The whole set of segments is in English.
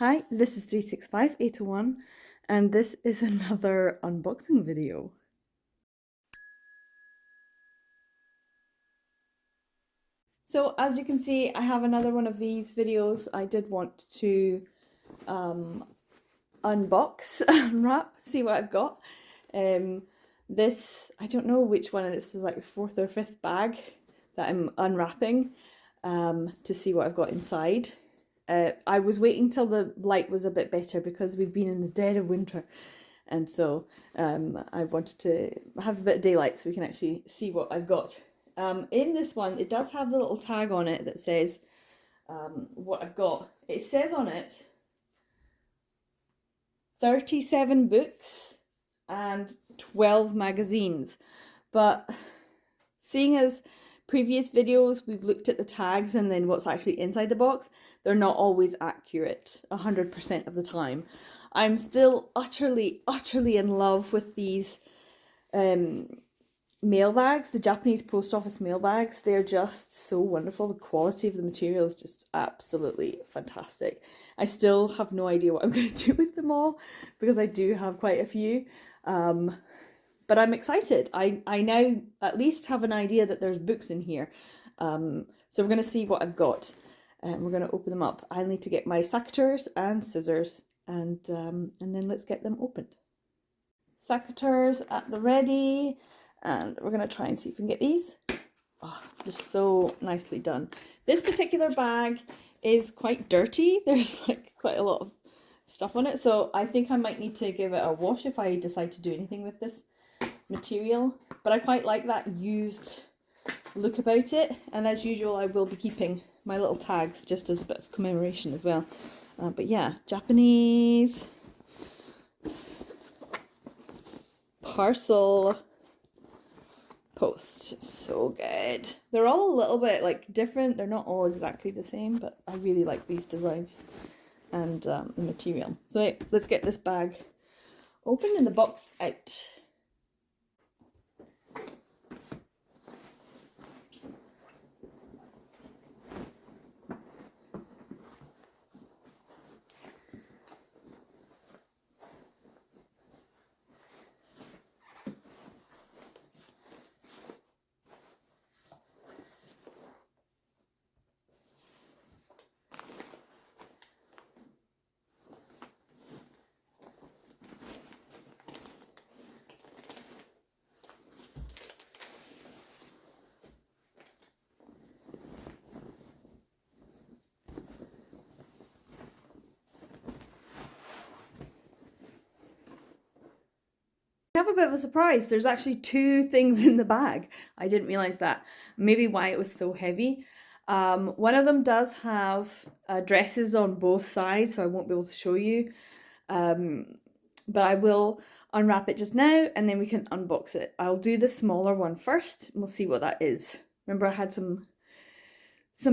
Hi, this is 365801 and this is another unboxing video. So as you can see, I have another one of these videos. I did want to unbox, unwrap, see what I've got. This, I don't know which one, this is like the fourth or fifth bag that I'm unwrapping to see what I've got inside. I was waiting till the light was a bit better because we've been in the dead of winter, and so I wanted to have a bit of daylight so we can actually see what I've got. In this one, it does have the little tag on it that says what I've got. It says on it 37 books and 12 magazines, but seeing as previous videos we've looked at the tags and then what's actually inside the box, they're not always accurate 100% of the time. I'm still utterly in love with these mail bags, the Japanese post office mail bags. They're just so wonderful. The quality of the material is just absolutely fantastic. I still have no idea what I'm going to do with them all because I do have quite a few. But I'm excited. I now at least have an idea that there's books in here. So we're going to see what I've got. And we're going to open them up. I need to get my secateurs and scissors and then let's get them opened. Secateurs at the ready. And we're going to try and see if we can get these. Oh, just so nicely done. This particular bag is quite dirty. There's like quite a lot of stuff on it. So I think I might need to give it a wash if I decide to do anything with this material. But I quite like that used look about it. And as usual, I will be keeping my little tags just as a bit of commemoration as well. But yeah, Japanese parcel post. So good. They're all a little bit like different. They're not all exactly the same, but I really like these designs and the material. So let's get this bag open and the box out. I have a bit of a surprise. There's actually two things in the bag. I didn't realize that. Maybe why it was so heavy. One of them does have addresses on both sides, so I won't be able to show you. But I will unwrap it just now and then we can unbox it. I'll do the smaller one first and we'll see what that is. Remember, I had some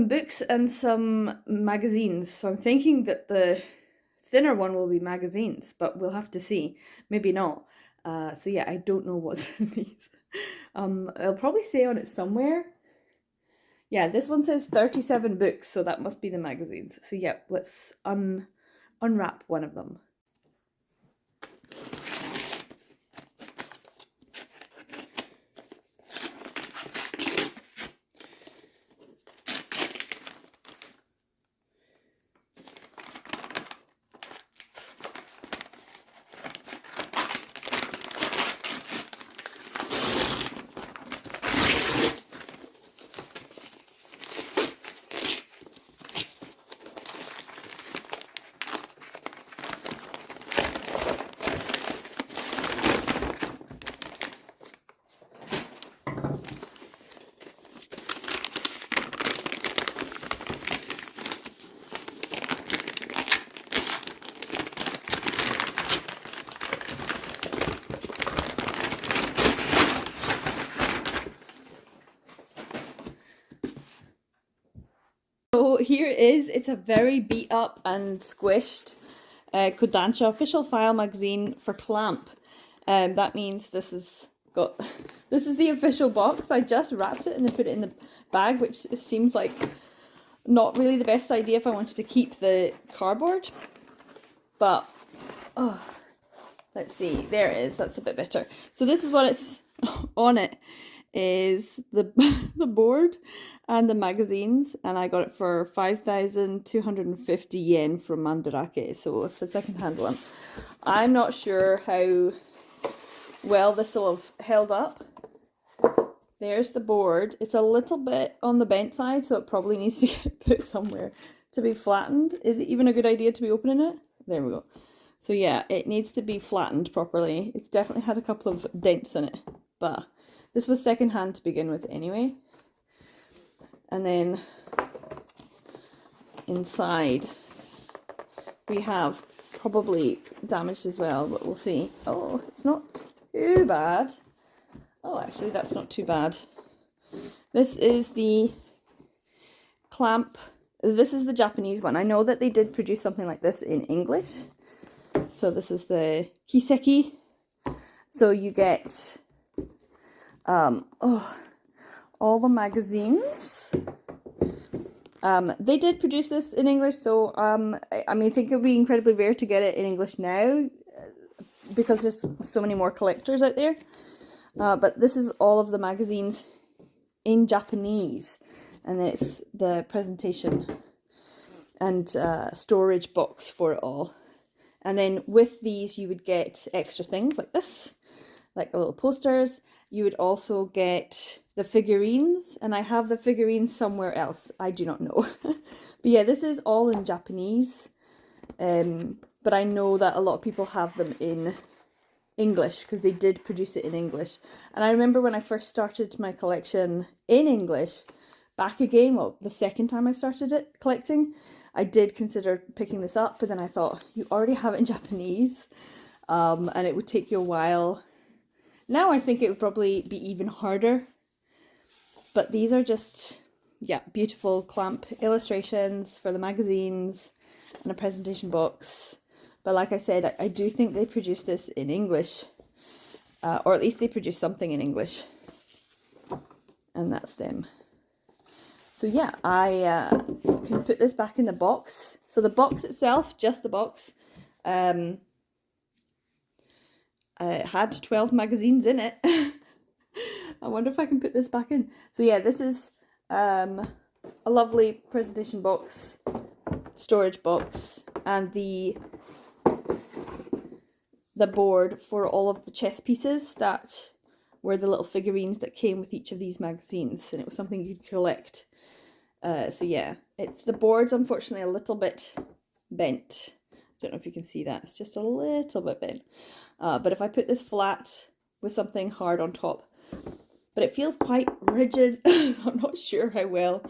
books and some magazines, so I'm thinking that the thinner one will be magazines, but we'll have to see. Maybe not. So yeah, I don't know what's in these. I'll probably say on it somewhere. Yeah, this one says 37 books, so that must be the magazines. So yeah, let's unwrap one of them. So here it is. It's a very beat up and squished Kodansha official file magazine for Clamp. That means this is the official box. I just wrapped it and then put it in the bag, which seems like not really the best idea if I wanted to keep the cardboard. But, oh, let's see, there it is, that's a bit better. So this is what it's on it, is the the board and the magazines, and I got it for 5,250 yen from Mandarake, so it's a second-hand one. I'm not sure how well this will have held up. There's the board. It's a little bit on the bent side, so it probably needs to get put somewhere to be flattened. Is it even a good idea to be opening it? There we go. So yeah, it needs to be flattened properly. It's definitely had a couple of dents in it, but this was secondhand to begin with anyway. And then inside we have probably damaged as well, but we'll see. Oh, it's not too bad. Oh, actually, that's not too bad. This is the clamp. This is the Japanese one. I know that they did produce something like this in English. So this is the kiseki. So you get all the magazines. They did produce this in English, so I mean, I think it would be incredibly rare to get it in English now because there's so many more collectors out there. But this is all of the magazines in Japanese, and it's the presentation and storage box for it all. And then with these you would get extra things like this, like the little posters. You would also get the figurines, and I have the figurines somewhere else. I do not know. But yeah, this is all in Japanese, but I know that a lot of people have them in English because they did produce it in English. And I remember when I first started my collection in English, back again, well, the second time I started it collecting, I did consider picking this up, but then I thought, you already have it in Japanese, and it would take you a while. Now I think it would probably be even harder, but these are just, yeah, beautiful clamp illustrations for the magazines and a presentation box. But like I said, I do think they produced this in English, or at least they produced something in English, and that's them. So yeah, I can put this back in the box. So the box itself, just the box, it had 12 magazines in it. I wonder if I can put this back in. So yeah, this is a lovely presentation box, storage box, and the board for all of the chess pieces that were the little figurines that came with each of these magazines, and it was something you could collect. So yeah, the board's unfortunately a little bit bent. I don't know if you can see that, it's just a little bit bent. But if I put this flat with something hard on top, but it feels quite rigid, I'm not sure how well.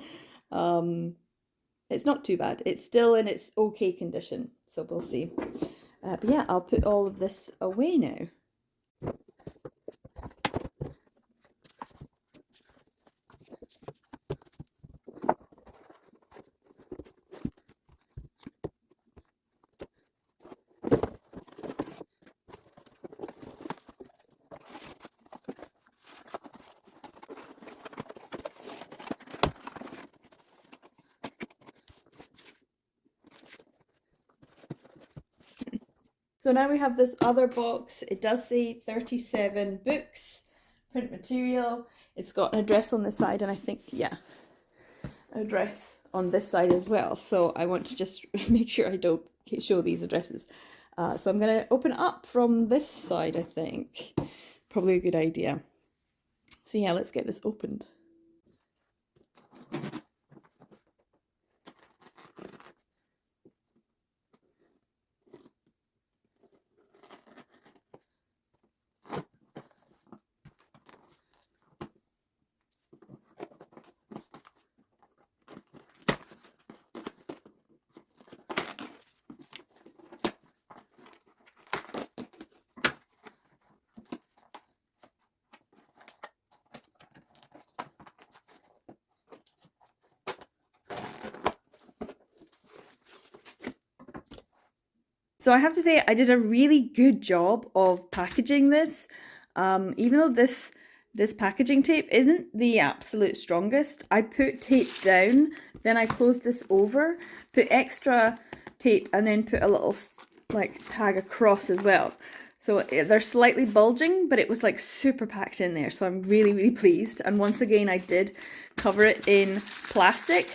It's not too bad. It's still in its okay condition, so we'll see. But yeah, I'll put all of this away now. So now we have this other box. It does say 37 books, print material. It's got an address on this side, and I think, yeah, an address on this side as well. So I want to just make sure I don't show these addresses. So I'm going to open it up from this side, I think. Probably a good idea. So yeah, let's get this opened. So I have to say, I did a really good job of packaging this. Even though this packaging tape isn't the absolute strongest, I put tape down, then I closed this over, put extra tape, and then put a little like tag across as well. So they're slightly bulging, but it was like super packed in there. So I'm really, really pleased. And once again, I did cover it in plastic.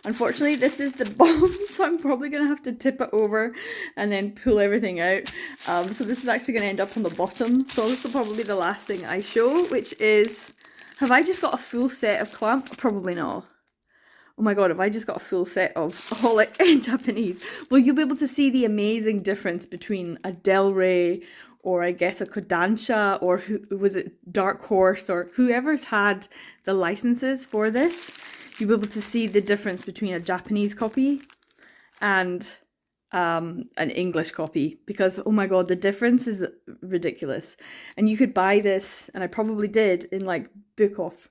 Unfortunately, this is the bottom, so I'm probably going to have to tip it over and then pull everything out. So this is actually going to end up on the bottom. So this will probably be the last thing I show, which is, have I just got a full set of clamp? Probably not. Oh my god, have I just got a full set of Holic in Japanese? Well, you'll be able to see the amazing difference between a Del Rey or I guess a Kodansha or who was it, Dark Horse or whoever's had the licenses for this. You'll be able to see the difference between a Japanese copy and an English copy, because oh my god, the difference is ridiculous. And you could buy this, and I probably did, in like Book Off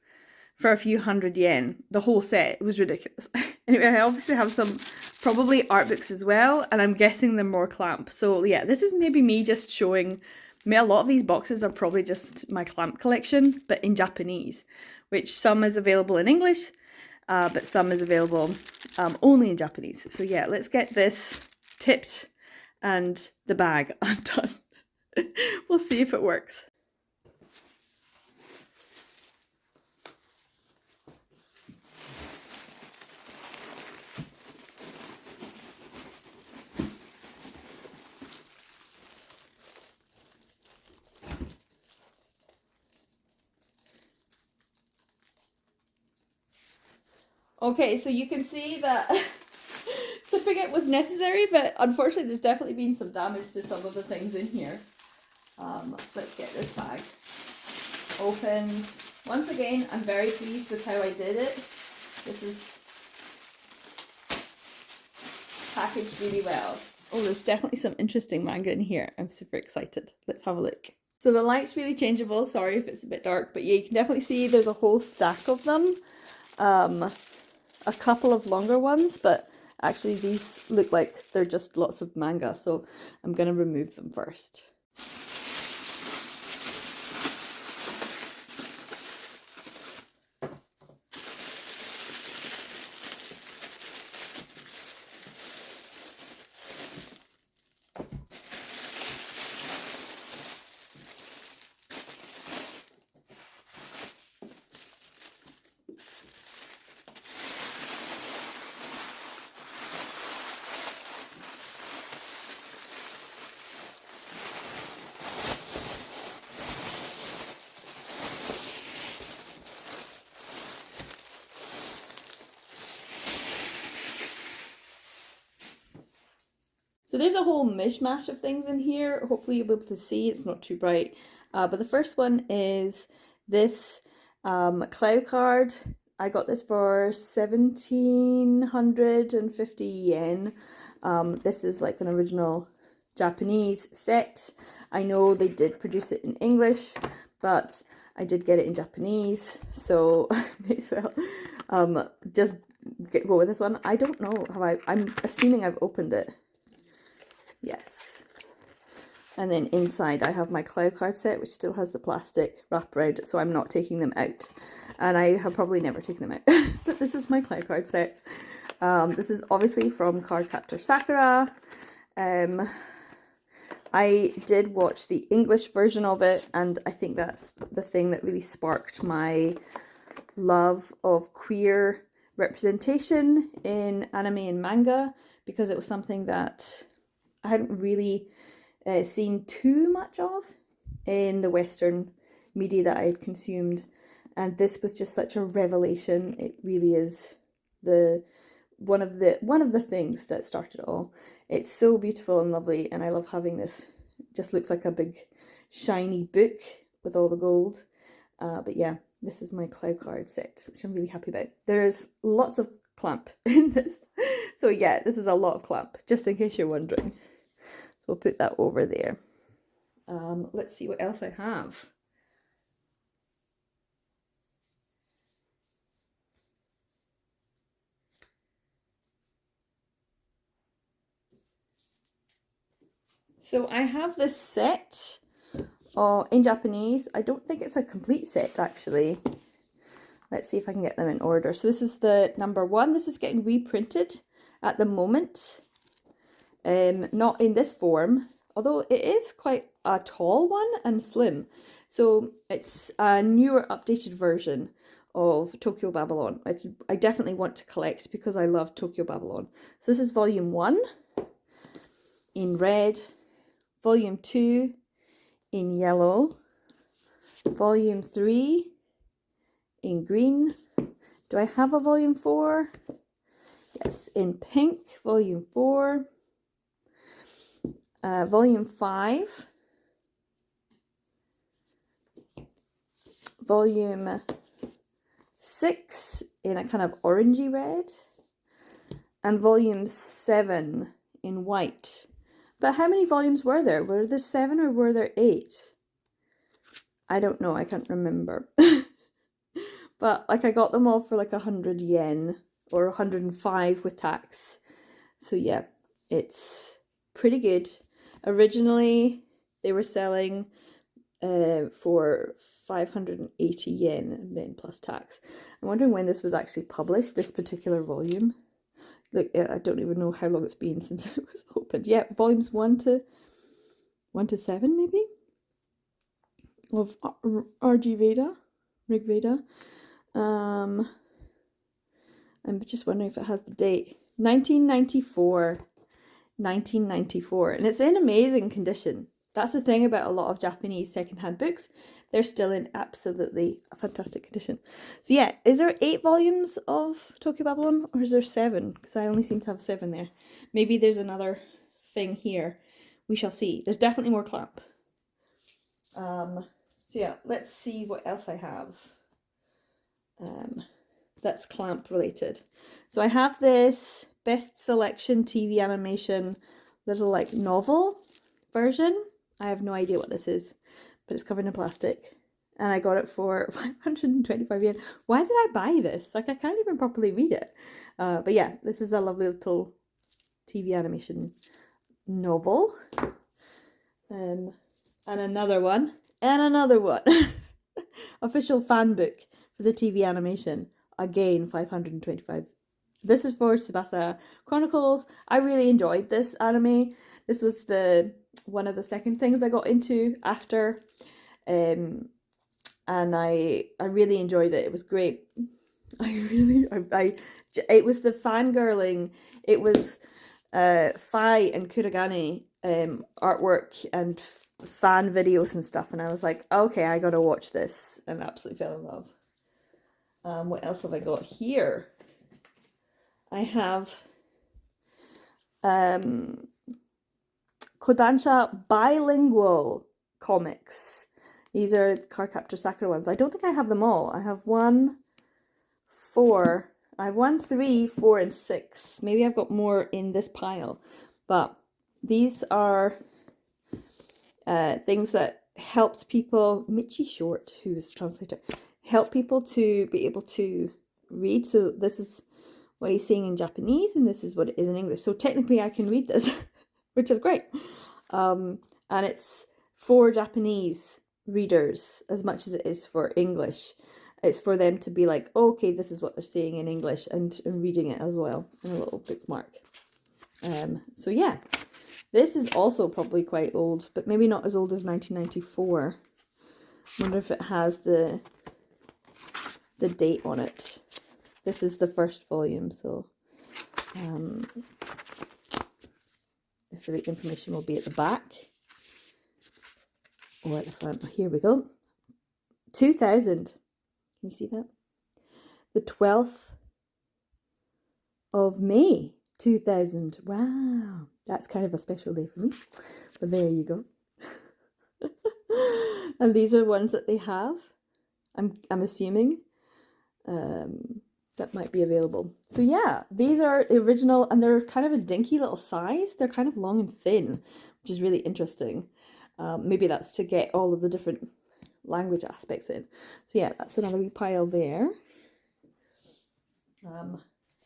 for a few $100 the whole set. It was ridiculous. Anyway, I obviously have some probably art books as well, and I'm guessing they're more clamp. So yeah, this is maybe me just showing. I mean, a lot of these boxes are probably just my clamp collection, but in Japanese, which some is available in English, but some is available only in Japanese. So yeah, let's get this tipped and the bag undone. We'll see if it works. Okay, so you can see that tipping it was necessary, but unfortunately there's definitely been some damage to some of the things in here. Let's get this bag opened. Once again, I'm very pleased with how I did it. This is packaged really well. Oh, there's definitely some interesting manga in here. I'm super excited. Let's have a look. So the light's really changeable. Sorry if it's a bit dark, but yeah, you can definitely see there's a whole stack of them. A couple of longer ones, but actually these look like they're just lots of manga, so I'm going to remove them first. So there's a whole mishmash of things in here. Hopefully you'll be able to see, it's not too bright. But the first one is this cloud card. I got this for 1750 yen. This is like an original Japanese set. I know they did produce it in English, but I did get it in Japanese. So may as well just go with this one. I don't know how I'm assuming I've opened it. Yes. And then inside I have my cloud card set, which still has the plastic wrap around it, so I'm not taking them out. And I have probably never taken them out. But this is my cloud card set. This is obviously from Cardcaptor Sakura. I did watch the English version of it, and I think that's the thing that really sparked my love of queer representation in anime and manga, because it was something that I hadn't really seen too much of in the Western media that I had consumed, and this was just such a revelation. It really is one of the things that started it all. It's so beautiful and lovely, and I love having this. It just looks like a big shiny book with all the gold. But yeah, this is my cloud card set, which I'm really happy about. There's lots of clamp in this, so yeah, this is a lot of clamp, just in case you're wondering. So we'll put that over there. Let's see what else I have. So I have this set in Japanese. I don't think it's a complete set actually. Let's see if I can get them in order. So this is the number one. This is getting reprinted at the moment. Not in this form, although it is quite a tall one and slim. So it's a newer, updated version of Tokyo Babylon, which I definitely want to collect because I love Tokyo Babylon. So this is volume 1 in red, volume 2 in yellow, volume 3 in green. Do I have a volume 4? Yes, in pink, volume 4. Volume 5. Volume 6 in a kind of orangey red. And volume 7 in white. But how many volumes were there? Were there 7 or were there 8? I don't know, I can't remember. But like I got them all for like 100 yen or 105 with tax. So yeah, it's pretty good. Originally they were selling for 580 yen and then plus tax. I'm wondering when this was actually published, this particular volume. Look, I don't even know how long it's been since it was opened. Yeah, volumes 1 to 7 maybe of RG Veda, Rig Veda. I'm just wondering if it has the date. 1994. 1994. And it's in amazing condition. That's the thing about a lot of Japanese secondhand books. They're still in absolutely fantastic condition. So yeah, is there 8 volumes of Tokyo Babylon or is there 7? Because I only seem to have 7 there. Maybe there's another thing here. We shall see. There's definitely more clamp. So yeah, let's see what else I have. That's clamp related. So I have this Best Selection TV Animation little like novel version. I have no idea what this is, but it's covered in plastic. And I got it for 525 yen. Why did I buy this? Like I can't even properly read it. But yeah, this is a lovely little TV animation novel. And another one. And another one. Official fan book for the TV animation. Again, 525. This is for Tsubasa Chronicles. I really enjoyed this anime. This was one of the second things I got into after. And I really enjoyed it. It was great. It was the fangirling. It was Fai and Kuragane artwork and fan videos and stuff. And I was like, okay, I gotta watch this. And absolutely fell in love. What else have I got here? I have Kodansha bilingual comics. These are Cardcaptor Sakura ones. I don't think I have them all. I have 1, 4. I have 1, 3, 4, and 6. Maybe I've got more in this pile. But these are things that helped people. Michi Short, who is the translator, help people to be able to read. So this is what he's saying in Japanese, and this is what it is in English. So technically I can read this, which is great. And it's for Japanese readers as much as it is for English. It's for them to be like, oh, okay, this is what they're saying in English, and reading it as well, and a little bookmark. So yeah, this is also probably quite old, but maybe not as old as 1994. I wonder if it has the date on it. This is the first volume, so if the information will be at the back or at the front. Here we go. 2000. Can you see that? The 12th of May 2000. Wow, that's kind of a special day for me. But there you go. And these are ones that they have. I'm assuming. That might be available. So yeah, these are the original, and they're kind of a dinky little size. They're kind of long and thin, which is really interesting. Maybe that's to get all of the different language aspects in. So yeah, that's another wee pile there.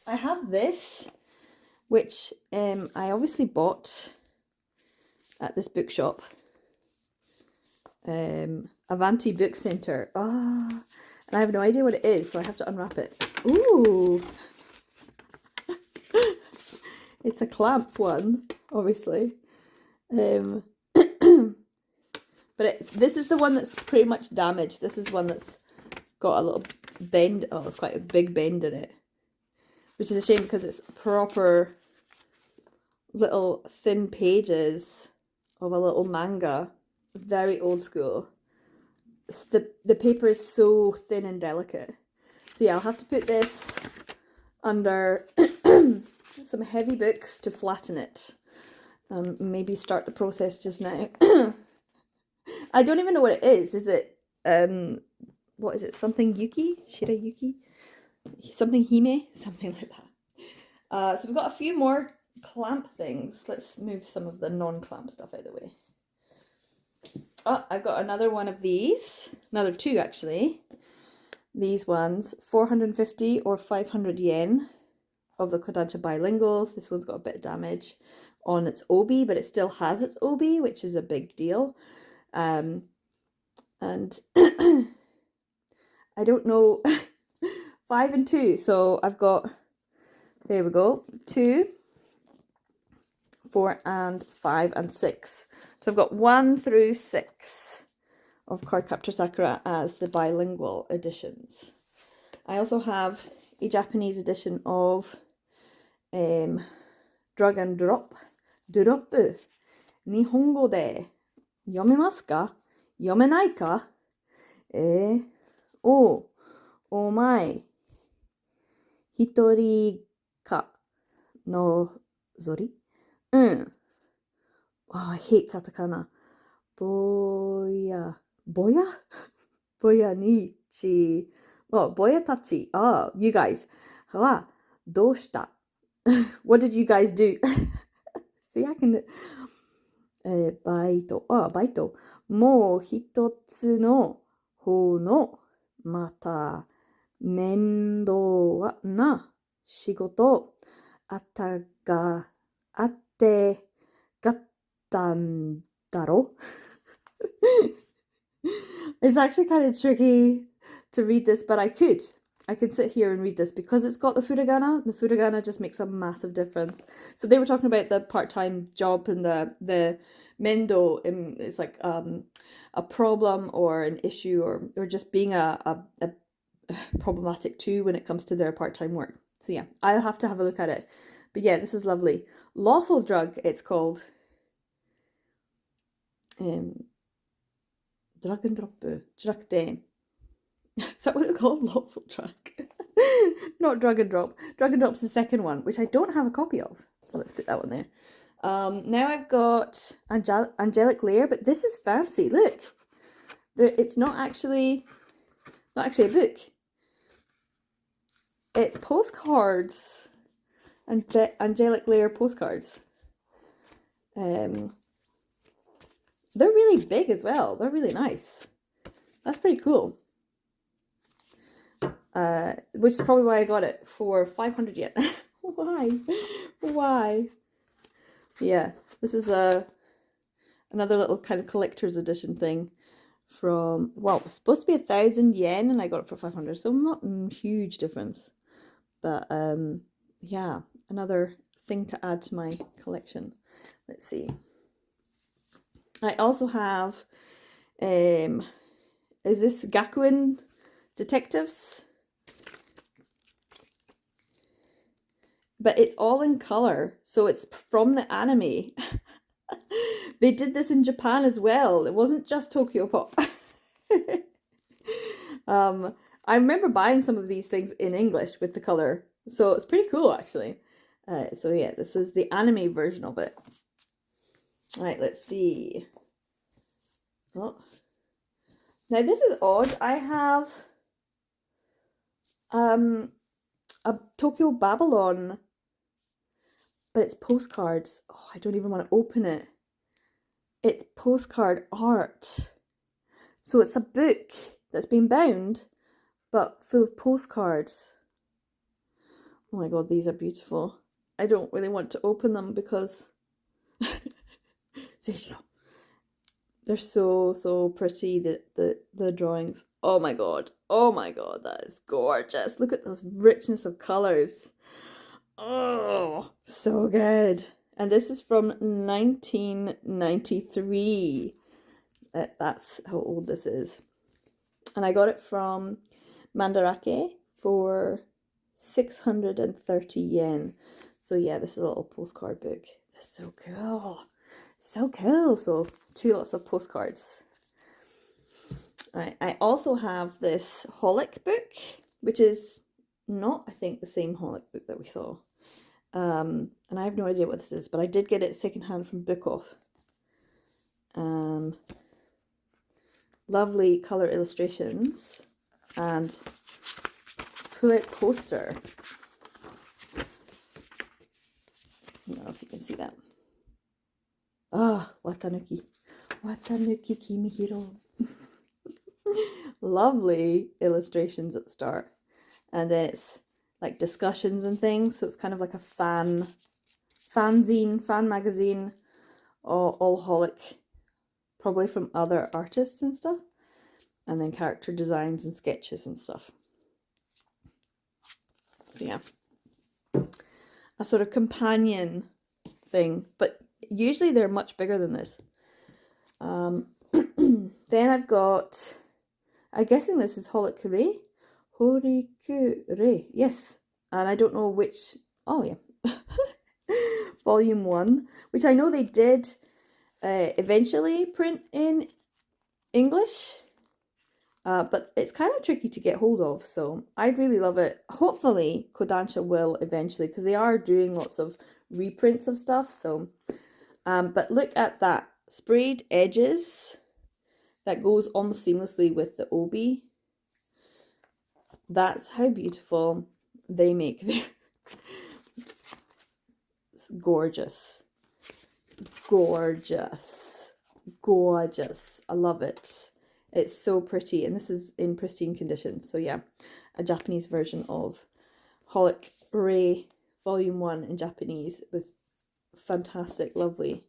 I have this, which I obviously bought at this bookshop. Avanti Book Centre. And I have no idea what it is, so I have to unwrap it. Ooh! It's a clamp one. obviously. But this is the one that's pretty much damaged. This is one that's got a little bend. Oh, it's quite a big bend in it, which is a shame because it's proper little thin pages of a little manga. Very old school. The paper is so thin and delicate. So yeah, I'll have to put this under some heavy books to flatten it. Maybe start the process just now. I don't even know what it is. Is it what is it? Something Yuki? Shirayuki? Something Hime? Something like that. So we've got a few more clamp things. Let's move some of the non-clamp stuff out of the way. Oh, I've got another one of these. Another two, actually. These ones, 450 or 500 yen of the Kodansha bilinguals. This one's got a bit of damage on its obi, but it still has its obi, which is a big deal. And I don't know, 5 and 2. So I've got, there we go, 2, 4 and 5 and 6. So I've got 1 through 6 of Cardcaptor Sakura as the bilingual editions. I also have a Japanese edition of Drag and Drop. Drop. Nihongo de yomemasu ka? Yomenai ka? O omae hitori ka no zori? Oh, I hate katakana. Boya. Boya? Boya nichi. Oh, boya tachi. Oh, you guys. Wa doushita? What did you guys do? See, I can... baito. Oh, baito. Mou hitotsu no hou no mata mendou na shigoto atte gattan daro. It's actually kind of tricky to read this, but I could sit here and read this because it's got the furigana. The furigana just makes a massive difference. So they were talking about the part-time job and the mendo. It's like a problem or an issue or just being a problematic too when it comes to their part-time work. So yeah, I'll have to have a look at it. But yeah, this is lovely. Lawful Drug, it's called. Drag and Drop. Drag. Is that what it's called? Lawful Drug. Not Drag and Drop. Drag and Drop's the second one, which I don't have a copy of. So let's put that one there. Now I've got Angelic Lair, but this is fancy. Look, it's not actually a book. It's postcards. Angelic Lair postcards. They're really big as well. They're really nice. That's pretty cool. Which is probably why I got it for 500 yen. Why? Yeah, this is another little kind of collector's edition thing from, well, it was supposed to be 1,000 yen and I got it for 500, so not a huge difference. But yeah, another thing to add to my collection. Let's see. I also have, is this Gakuen Detectives? But it's all in color, so it's from the anime. They did this in Japan as well. It wasn't just Tokyo Pop. I remember buying some of these things in English with the color, so it's pretty cool actually. So yeah, this is the anime version of it. All right, let's see. Oh, now this is odd. I have a Tokyo Babylon, but it's postcards. Oh, I don't even want to open it. It's postcard art. So it's a book that's been bound, but full of postcards. Oh my god, these are beautiful. I don't really want to open them because they're so pretty, the drawings. Oh my god, that is gorgeous. Look at this richness of colours. Oh, so good. And this is from 1993. That's how old this is. And I got it from Mandarake for 630 yen. So yeah, this is a little postcard book. It's so cool. So cool. So 2 lots of postcards. Alright, I also have this Holic book, which is not, I think, the same Holic book that we saw. And I have no idea what this is, but I did get it secondhand from Book Off. Lovely colour illustrations and pull-out poster. I don't know if you can see that. Ah, Watanuki. Watanuki Kimihiro. Lovely illustrations at the start. And then it's like discussions and things. So it's kind of like a fanzine, fan magazine, all Holic, probably from other artists and stuff. And then character designs and sketches and stuff. So yeah, a sort of companion thing, but usually they're much bigger than this. Then I've got, I'm guessing this is Horikure. Horikure, yes. And I don't know which, oh yeah. Volume 1, which I know they did eventually print in English. But it's kind of tricky to get hold of, so I'd really love it. Hopefully Kodansha will eventually, because they are doing lots of reprints of stuff. So, but look at that sprayed edges that goes almost seamlessly with the obi. That's how beautiful they make their. It's gorgeous, gorgeous, gorgeous. I love it. It's so pretty, and this is in pristine condition. So yeah, a Japanese version of Holic Ray Volume 1 in Japanese with fantastic, lovely,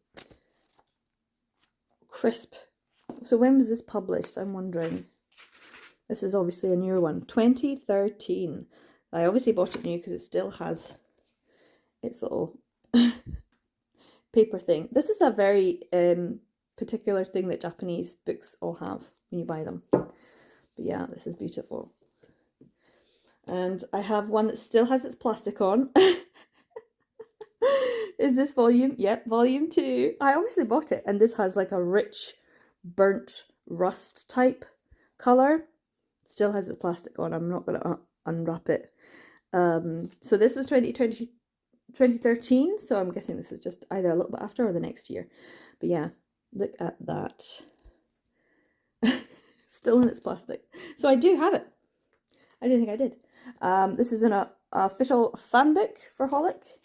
crisp. So when was this published? I'm wondering. This is obviously a newer one. 2013. I obviously bought it new because it still has its little paper thing. This is a very particular thing that Japanese books all have when you buy them. But yeah, this is beautiful. And I have one that still has its plastic on. Is this volume? Yep, volume 2. I obviously bought it, and this has like a rich burnt rust type colour. Still has its plastic on. I'm not going to unwrap it. So this was 2013, so I'm guessing this is just either a little bit after or the next year. But yeah, look at that. Still in its plastic. So I do have it. I didn't think I did. This is an official fan book for Holic.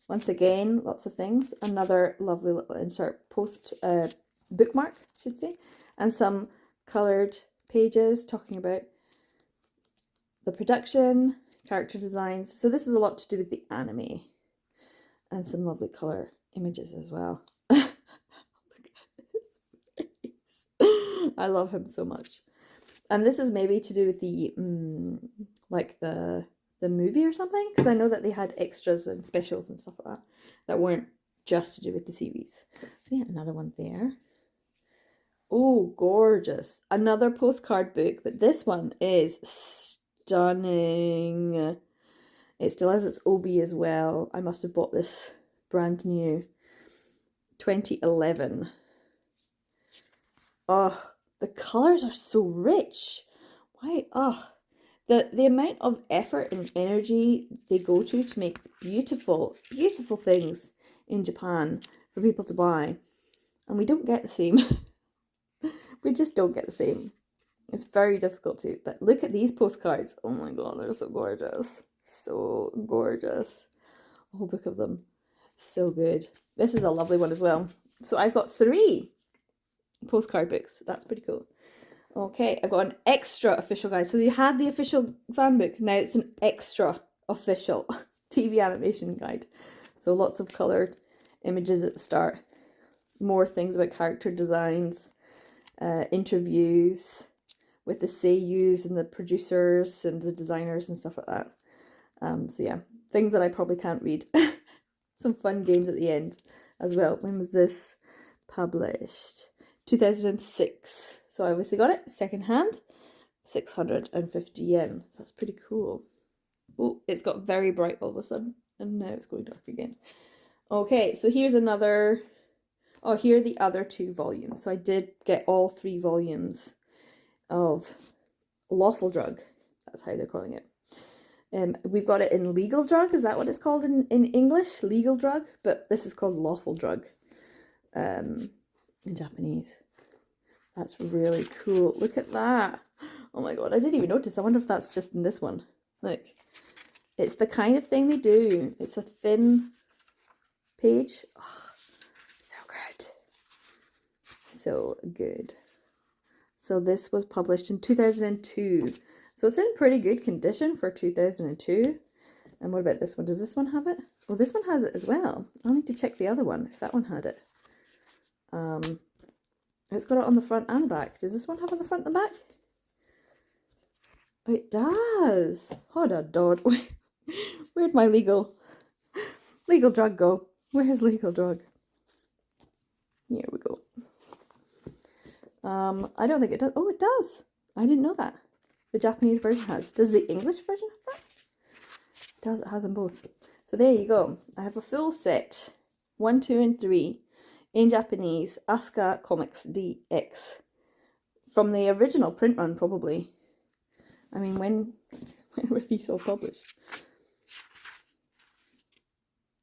Once again, lots of things. Another lovely little insert post bookmark, I should say. And some coloured pages talking about the production, character designs. So this is a lot to do with the anime. And some lovely colour images as well. Look at his face. I love him so much. And this is maybe to do with the like the movie or something, because I know that they had extras and specials and stuff like that that weren't just to do with the series. So yeah, another one there. Oh, gorgeous. Another postcard book, but this one is stunning. It still has its obi as well. I must have bought this brand new. 2011. Oh, the colours are so rich. Why? Oh, the amount of effort and energy they go to make beautiful, beautiful things in Japan for people to buy. And we don't get the same. We just don't get the same. It's very difficult to. But look at these postcards. Oh my god, they're so gorgeous. So gorgeous. A whole book of them. So good. This is a lovely one as well. So I've got 3 postcard books. That's pretty cool. Okay, I've got an extra official guide. So they had the official fan book. Now it's an extra official TV animation guide. So lots of coloured images at the start. More things about character designs. Interviews with the seiyus and the producers and the designers and stuff like that. So yeah, things that I probably can't read. some fun games at the end as well. When was this published? 2006. So I obviously got it second hand, 650 yen. That's pretty cool. Oh, it's got very bright all of a sudden, and now it's going dark again. Okay, so here's another. Oh, here are the other 2 volumes. So I did get all 3 volumes of Lawful Drug. That's how they're calling it. We've got it in Legal Drug. Is that what it's called in English? Legal Drug, but this is called Lawful Drug in Japanese. That's really cool. Look at that. Oh my god, I didn't even notice. I wonder if that's just in this one. Look, it's the kind of thing they do. It's a thin page. Oh, so good. So good. So this was published in 2002. So it's in pretty good condition for 2002. And what about this one? Does this one have it? Oh, this one has it as well. I'll need to check the other one if that one had it. It's got it on the front and the back. Does this one have on the front and the back? Oh, it does. Hold on, Dodd. Where'd my legal drug go? Where's legal drug? Here we go. I don't think it does. Oh, it does. I didn't know that. The Japanese version has. Does the English version have that? It does. It has them both. So there you go. I have a full set. 1, 2, and 3 in Japanese. Asuka Comics DX. From the original print run, probably. I mean, when were these all published?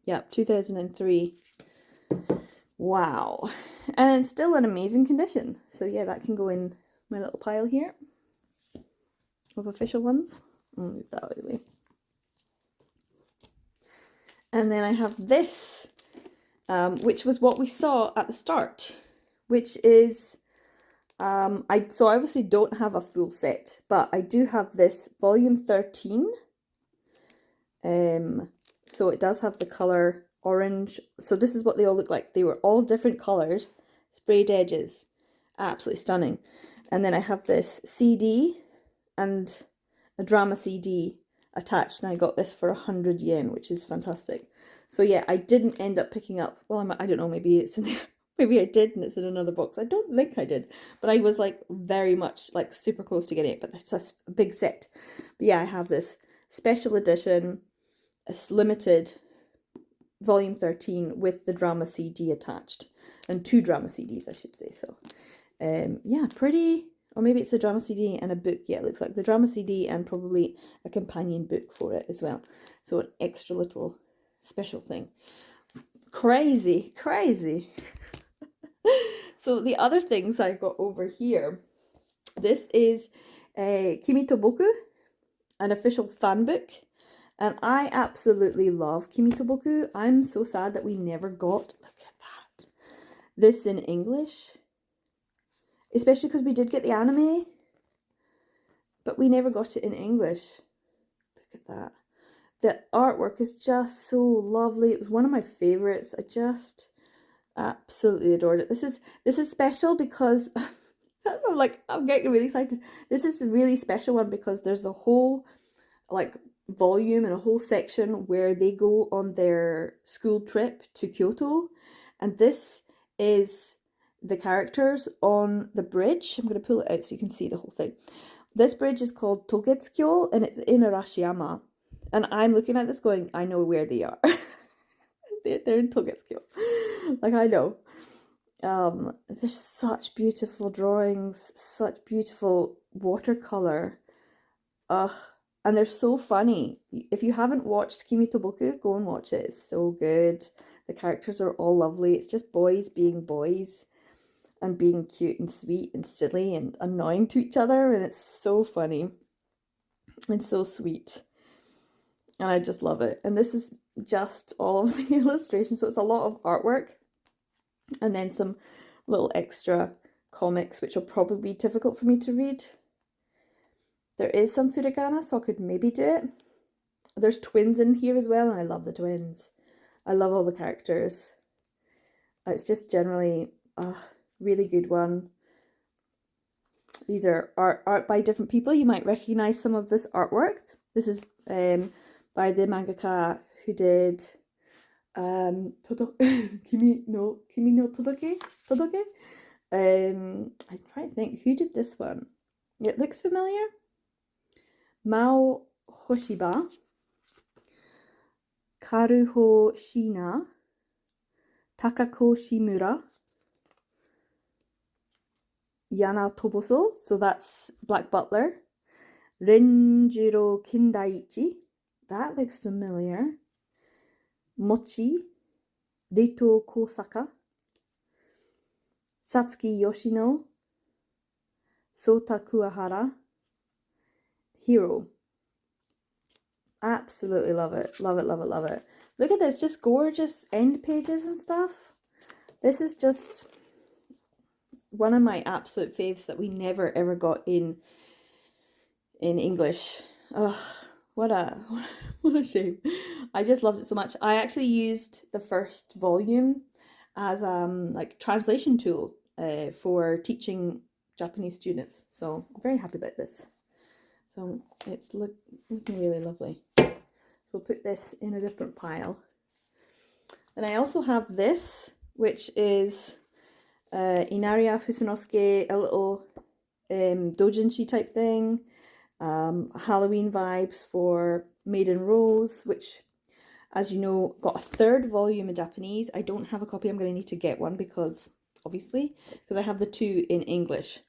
Yep, 2003. Wow. And it's still in amazing condition. So yeah, that can go in my little pile here of official ones. I'll move that out of the way. And then I have this, which was what we saw at the start, which is, so I obviously don't have a full set, but I do have this volume 13. So it does have the colour orange. So this is what they all look like. They were all different colours, sprayed edges, absolutely stunning. And then I have this CD and a drama CD attached, and I got this for 100 yen, which is fantastic. So yeah, I didn't end up picking up, well, I don't know, maybe it's in there. Maybe I did and it's in another box. I don't think I did, but I was like very much like super close to getting it, but it's a big set. But yeah, I have this special edition, a limited volume 13 with the drama CD attached, and 2 drama CDs, I should say. So yeah, pretty, or maybe it's a drama CD and a book. Yeah, it looks like the drama CD and probably a companion book for it as well. So an extra little special thing. Crazy, crazy. So the other things I got over here, this is Kimi to Boku, an official fan book. And I absolutely love Kimi to Boku. I'm so sad that we never got, look at that, this in English. Especially because we did get the anime, but we never got it in English. Look at that. The artwork is just so lovely. It was one of my favourites. I just absolutely adored it. This is special because I'm getting really excited. This is a really special one because there's a whole like volume and a whole section where they go on their school trip to Kyoto, and this is the characters on the bridge. I'm going to pull it out so you can see the whole thing. This bridge is called Togetsukyo and it's in Arashiyama, and I'm looking at this going, I know where they are. They're in Togetsukyo. Like, I know. There's such beautiful drawings, such beautiful watercolor. And they're so funny. If you haven't watched Kimi to Boku, go and watch it. It's so good. The characters are all lovely. It's just boys being boys and being cute and sweet and silly and annoying to each other, and it's so funny. It's so sweet. And I just love it. And this is just all of the illustrations. So it's a lot of artwork and then some little extra comics, which will probably be difficult for me to read. There is some furigana, so I could maybe do it. There's twins in here as well, and I love the twins. I love all the characters. It's just generally a really good one. These are art by different people. You might recognise some of this artwork. This is by the mangaka who did Kimi no Todoke. I'm trying to think, who did this one? It looks familiar. Mao Hoshiba, Karuho Shina, Takako Shimura, Yana Toboso, so that's Black Butler, Renjiro Kindaichi, that looks familiar, Mochi, Reito Kosaka, Satsuki Yoshino, Sota Kuwahara, Hero. Absolutely love it. Love it, love it, love it. Look at this, just gorgeous end pages and stuff. This is just one of my absolute faves that we never ever got in English. Ugh, what a shame. I just loved it so much. I actually used the first volume as like translation tool for teaching Japanese students. So I'm very happy about this. So it's looking really lovely. So we'll put this in a different pile. And I also have this, which is Inaria Fusunosuke, a little doujinshi type thing. Halloween vibes for Maiden Rose, which, as you know, got a third volume in Japanese. I don't have a copy. I'm going to need to get one because I have the two in English.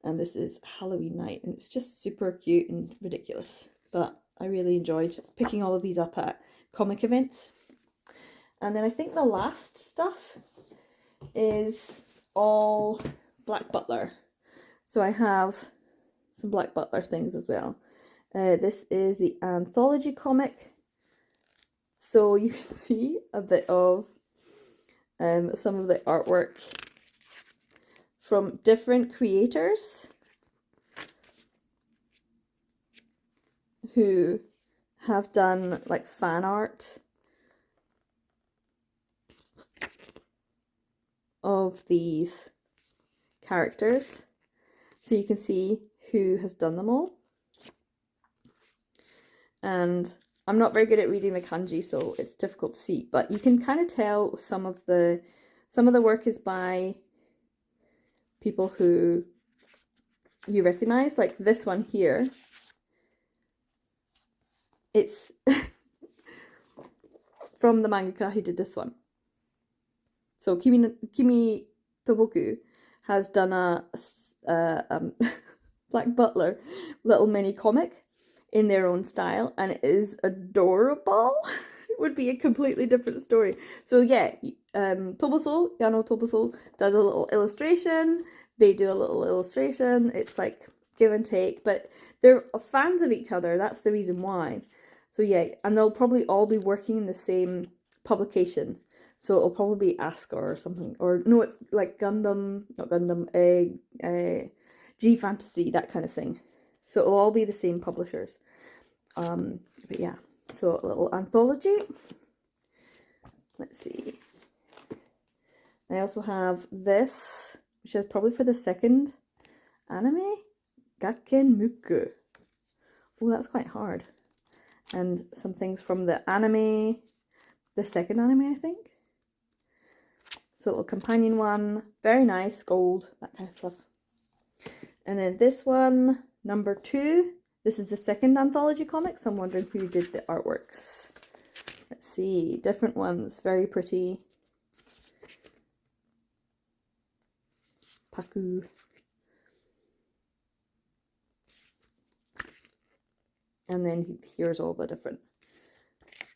And this is Halloween Night, and it's just super cute and ridiculous. But I really enjoyed picking all of these up at comic events. And then I think the last stuff is all Black Butler. So I have some Black Butler things as well. This is the anthology comic. So you can see a bit of some of the artwork from different creators who have done like fan art of these characters. So you can see who has done them all. And I'm not very good at reading the kanji, so it's difficult to see, but you can kind of tell some of the work is by people who you recognize, like this one here. It's from the mangaka who did this one. So Kimi Toboku has done a Black Butler little mini comic in their own style, and it is adorable. It would be a completely different story. So yeah, Yano Toboso does a little illustration. They do a little illustration. It's like give and take, but they're fans of each other. That's the reason why. So yeah, and they'll probably all be working in the same publication. So it'll probably be Asuka or something. Or no, it's like Gundam, not Gundam, G Fantasy, that kind of thing. So it'll all be the same publishers. But yeah, so a little anthology. Let's see. I also have this, which is probably for the second anime, Gakken Muku. Oh, that's quite hard. And some things from the anime, the second anime, I think. So a little companion one, very nice, gold, that kind of stuff. And then this one, number 2. This is the second anthology comic, so I'm wondering who did the artworks. Let's see, different ones, very pretty. Paku. And then here's all the different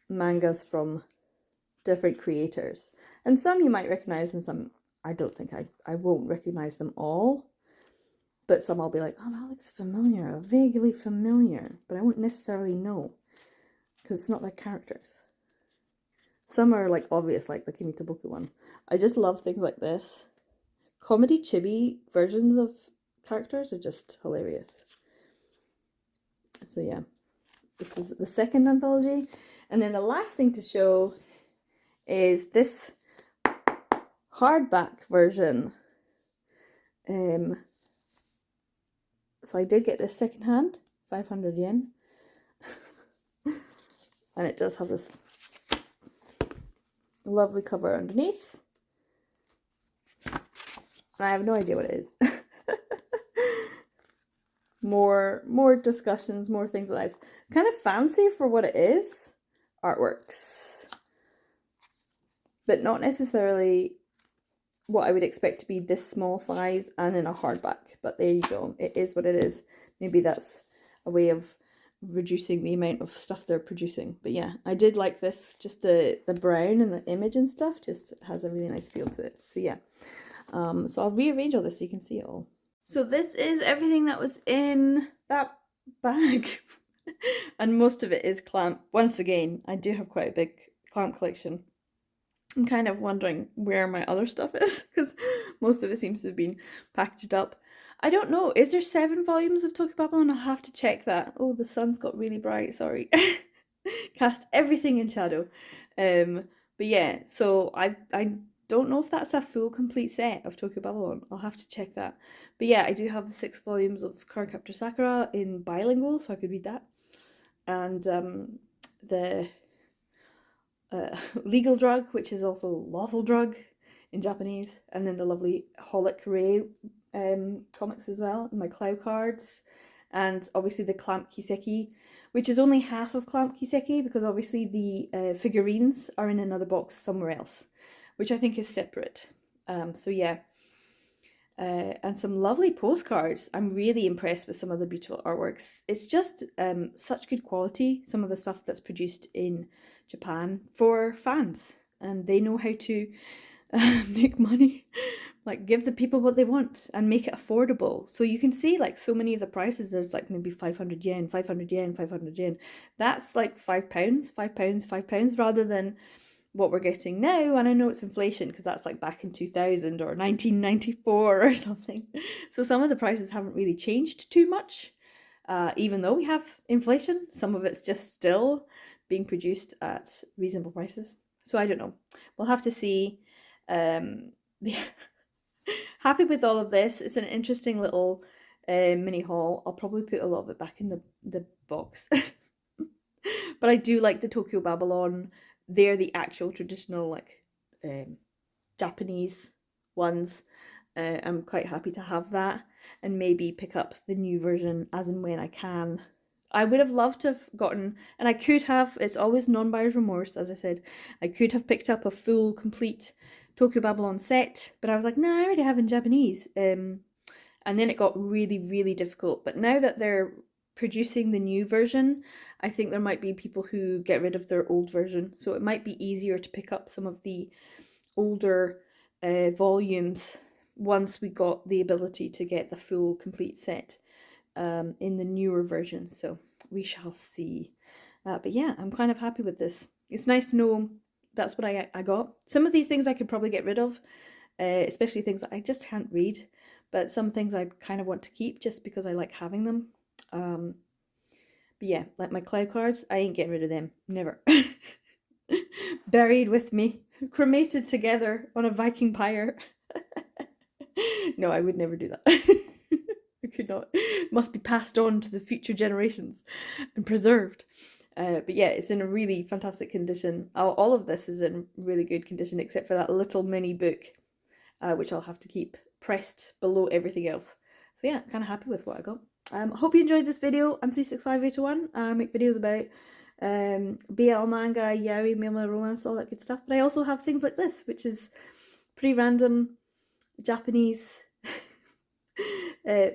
mangas from different creators. And some you might recognize and some I don't think I won't recognize them all. But some I'll be like, oh, that looks familiar, vaguely familiar, but I won't necessarily know because it's not their characters. Some are like obvious, like the Kimi Toboku one. I just love things like this. Comedy chibi versions of characters are just hilarious. So yeah, this is the second anthology. And then the last thing to show is this hardback version. So I did get this secondhand, 500 yen. And it does have this lovely cover underneath. And I have no idea what it is. more discussions, more things like that. Kind of fancy for what it is. Artworks. But not necessarily what I would expect to be this small size and in a hardback. But there you go. It is what it is. Maybe that's a way of reducing the amount of stuff they're producing. But yeah, I did like this. Just the brown and the image and stuff just has a really nice feel to it. So yeah. So I'll rearrange all this so you can see it all. So this is everything that was in that bag. And most of it is clamp. Once again, I do have quite a big clamp collection. I'm kind of wondering where my other stuff is, because most of it seems to have been packaged up. I don't know, is there 7 volumes of Tokyo Babylon? I'll have to check that. Oh, the sun's got really bright, sorry. Cast everything in shadow. But yeah, so I don't know if that's a full complete set of Tokyo Babylon. I'll have to check that. But yeah, I do have the 6 volumes of Cardcaptor Sakura in bilingual, so I could read that. And the Legal Drug, which is also Lawful Drug in Japanese, and then the lovely Holic Ray comics as well, and my Cloud cards, and obviously the Clamp Kiseki, which is only half of Clamp Kiseki because obviously the figurines are in another box somewhere else, which I think is separate. So yeah. And some lovely postcards. I'm really impressed with some of the beautiful artworks. It's just such good quality, some of the stuff that's produced in Japan for fans. And they know how to make money, like give the people what they want and make it affordable. So you can see like so many of the prices, there's like maybe 500 yen, 500 yen, 500 yen. That's like £5, £5, £5 rather than what we're getting now. And I know it's inflation because that's like back in 2000 or 1994 or something. So some of the prices haven't really changed too much, even though we have inflation. Some of it's just still being produced at reasonable prices. So I don't know. We'll have to see. Happy with all of this. It's an interesting little mini haul. I'll probably put a lot of it back in the box. But I do like the Tokyo Babylon. They're the actual traditional like Japanese ones. I'm quite happy to have that and maybe pick up the new version as and when I can. I would have loved to have gotten, and I could have, it's always non-buyer's remorse, as I said, I could have picked up a full, complete Tokyo Babylon set, but I was like, nah, I already have in Japanese. And then it got really, really difficult. But now that they're producing the new version, I think there might be people who get rid of their old version. So it might be easier to pick up some of the older volumes once we got the ability to get the full complete set in the newer version. So we shall see. But yeah, I'm kind of happy with this. It's nice to know that's what I got. Some of these things I could probably get rid of, especially things that I just can't read. But some things I kind of want to keep just because I like having them. But yeah, like my Cloud cards, I ain't getting rid of them. Never. Buried with me. Cremated together on a Viking pyre. No, I would never do that. I could not. Must be passed on to the future generations and preserved. But yeah, it's in a really fantastic condition. All of this is in really good condition except for that little mini book, which I'll have to keep pressed below everything else. So yeah, kind of happy with what I got. Hope you enjoyed this video. I'm 36581. I make videos about BL manga, yaoi, male romance, all that good stuff. But I also have things like this, which is pretty random Japanese,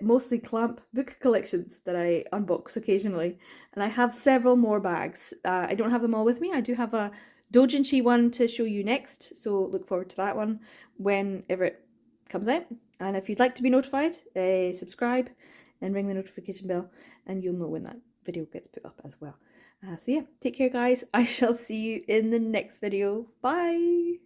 mostly clamp book collections that I unbox occasionally. And I have several more bags. I don't have them all with me. I do have a doujinshi one to show you next, so look forward to that one whenever it comes out. And if you'd like to be notified, subscribe and ring the notification bell and you'll know when that video gets put up as well. So yeah, take care guys. I shall see you in the next video. Bye!